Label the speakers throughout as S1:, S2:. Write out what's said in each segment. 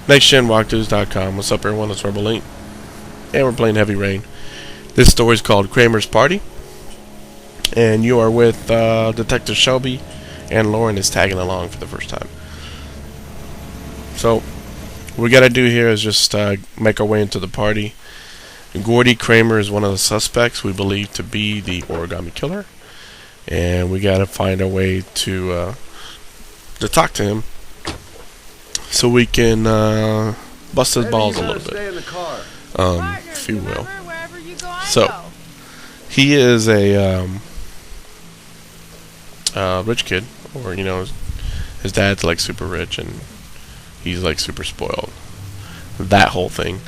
S1: NextGenWalkthroughs.com. What's up, everyone? It's Rebel Link, and we're playing Heavy Rain. This story is called Kramer's Party, and you are with Detective Shelby, and Lauren is tagging along for the first time. So, what we gotta do here is just make our way into the party. Gordy Kramer is one of the suspects we believe to be the origami killer, and we gotta find a way to talk to him so we can bust his balls a little bit, if you will. So he is a rich kid, or his dad's like super rich and he's like super spoiled. That whole thing.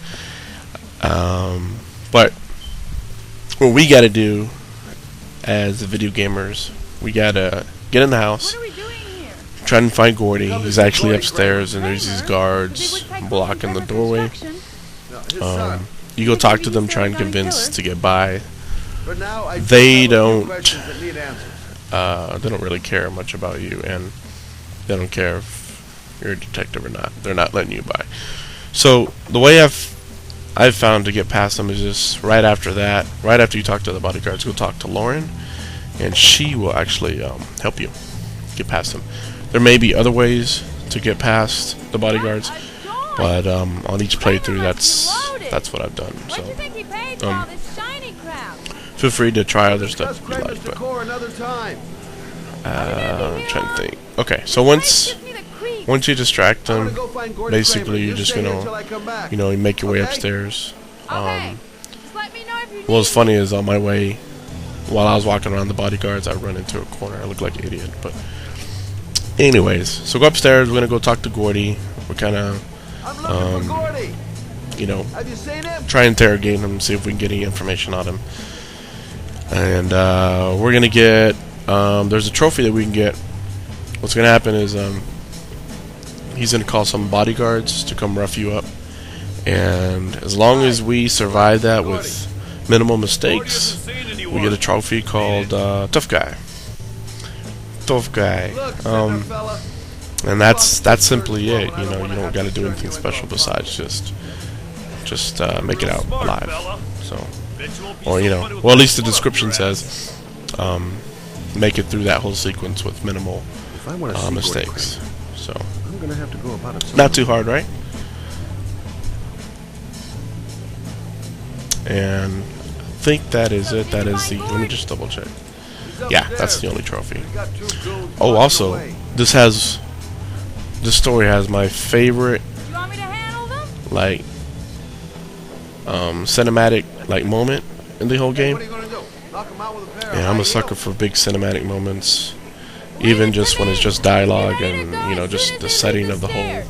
S1: But what we gotta do as video gamers, we gotta get in the house, try and find Gordy. He's actually upstairs, and there's these guards blocking the doorway. You go talk to them, try and convince to get by. They don't really care much about you, and they don't care if you're a detective or not. They're not letting you by. So the way I've found to get past them is just right after you talk to the bodyguards, go talk to Lauren, and she will actually help you get past them. There may be other ways to get past the bodyguards, but on each playthrough, that's what I've done. So feel free to try other stuff if you like. But I'm trying to think. Okay, so once you distract them, basically you're just gonna make your way upstairs. What's funny is on my way, while I was walking around the bodyguards, I run into a corner. I look like an idiot, but anyways, so go upstairs. We're gonna go talk to Gordy. We're kind of try and interrogate him, see if we can get any information on him. And we're gonna get there's a trophy that we can get. What's gonna happen is he's gonna call some bodyguards to come rough you up, and as long as we survive that with minimal mistakes, we get a trophy called Tough Guy. And that's simply it. You don't got to do anything special besides just make it out alive. So, or well, at least the description says make it through that whole sequence with minimal mistakes. So not too hard, right? And I think that is it. That is the. Let me just double check. Yeah, that's the only trophy. Oh, also, this story has my favorite cinematic moment in the whole game. Yeah, I'm a sucker for big cinematic moments, even just when it's just dialogue and just the setting of the whole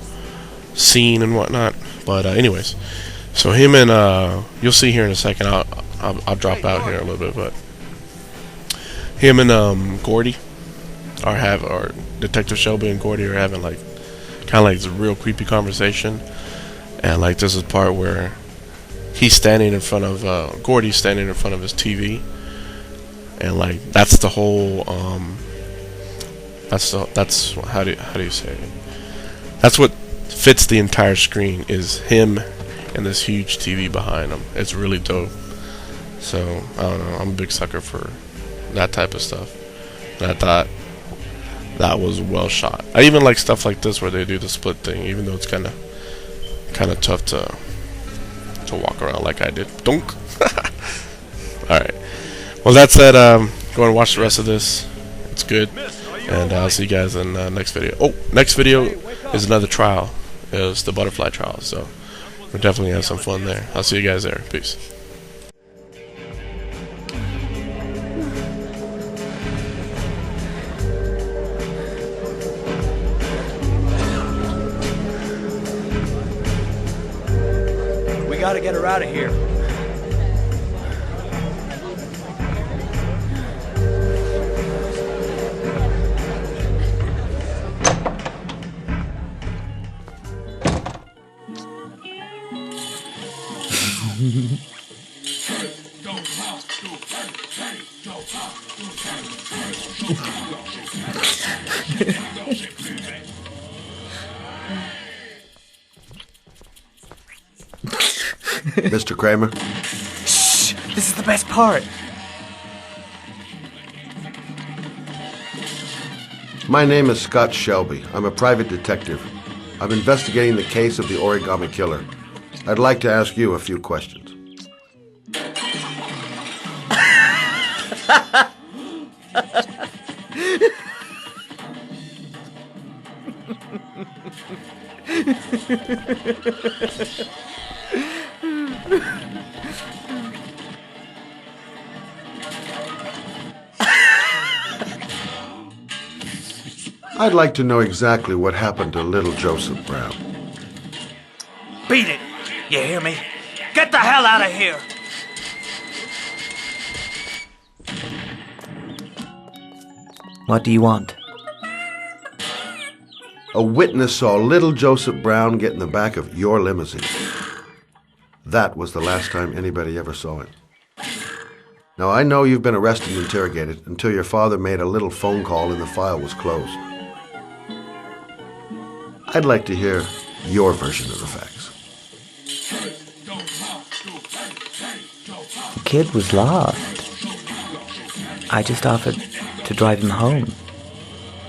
S1: scene and whatnot. But anyways, so him and you'll see here in a second. I'll drop out here a little bit, but him and Gordy or Detective Shelby and Gordy are having kind of like this real creepy conversation, and this is the part where he's standing in front of Gordy's standing in front of his TV, and that's the whole that's how do you say it? That's what fits the entire screen is him and this huge TV behind him. It's really dope. So I don't know. I'm a big sucker for that type of stuff. And I thought that was well shot. I even like stuff like this where they do the split thing, even though it's kind of tough to walk around like I did. Dunk. All right. Well, that said, go and watch the rest of this. It's good, and I'll see you guys in the next video. Oh, next video is another trial. It's the butterfly trial. So we're definitely gonna have some fun there. I'll see you guys there. Peace.
S2: We gotta get her out of here.
S3: Mr. Kramer?
S2: Shh! This is the best part.
S3: My name is Scott Shelby. I'm a private detective. I'm investigating the case of the origami killer. I'd like to ask you a few questions. I'd like to know exactly what happened to little Joseph Brown.
S2: Beat it! You hear me? Get the hell out of here!
S4: What do you want?
S3: A witness saw little Joseph Brown get in the back of your limousine. That was the last time anybody ever saw him. Now, I know you've been arrested and interrogated until your father made a little phone call and the file was closed. I'd like to hear your version of the facts.
S4: The kid was lost. I just offered to drive him home.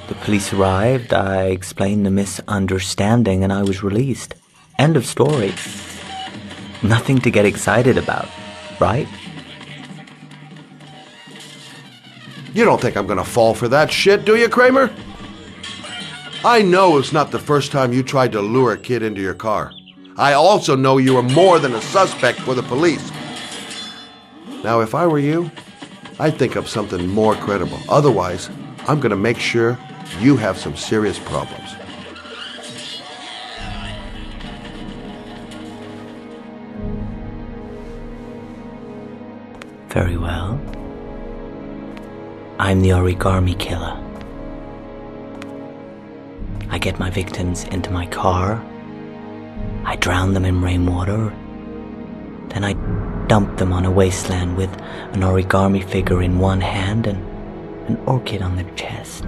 S4: The police arrived, I explained the misunderstanding, and I was released. End of story. Nothing to get excited about, right?
S3: You don't think I'm gonna fall for that shit, do you, Kramer? I know it's not the first time you tried to lure a kid into your car. I also know you were more than a suspect for the police. Now, if I were you, I'd think of something more credible. Otherwise, I'm gonna make sure you have some serious problems.
S4: Very well. I'm the origami killer. I get my victims into my car. I drown them in rainwater. Then I dump them on a wasteland with an origami figure in one hand and an orchid on their chest.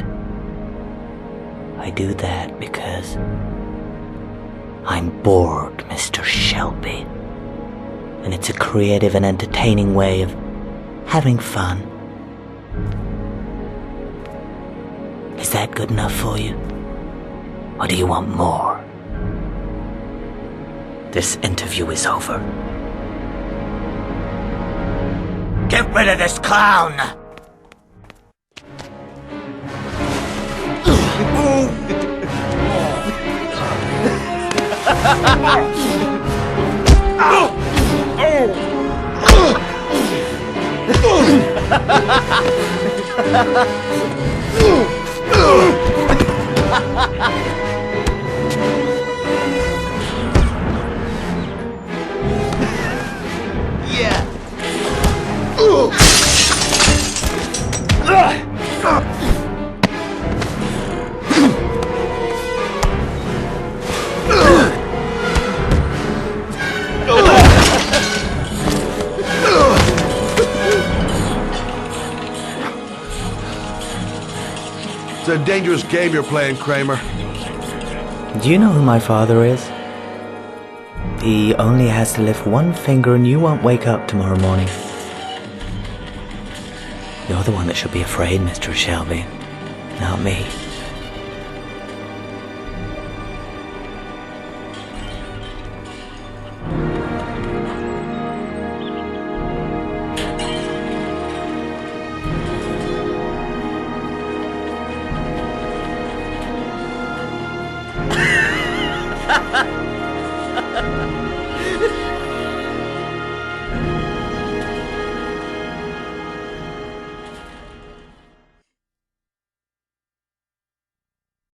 S4: I do that because I'm bored, Mr. Shelby. And it's a creative and entertaining way of having fun. Is that good enough for you? Or do you want more? This interview is over.
S2: Get rid of this clown!
S3: Yeah! It's a dangerous game you're playing, Kramer.
S4: Do you know who my father is? He only has to lift one finger and you won't wake up tomorrow morning. You're the one that should be afraid, Mr. Shelby, not me.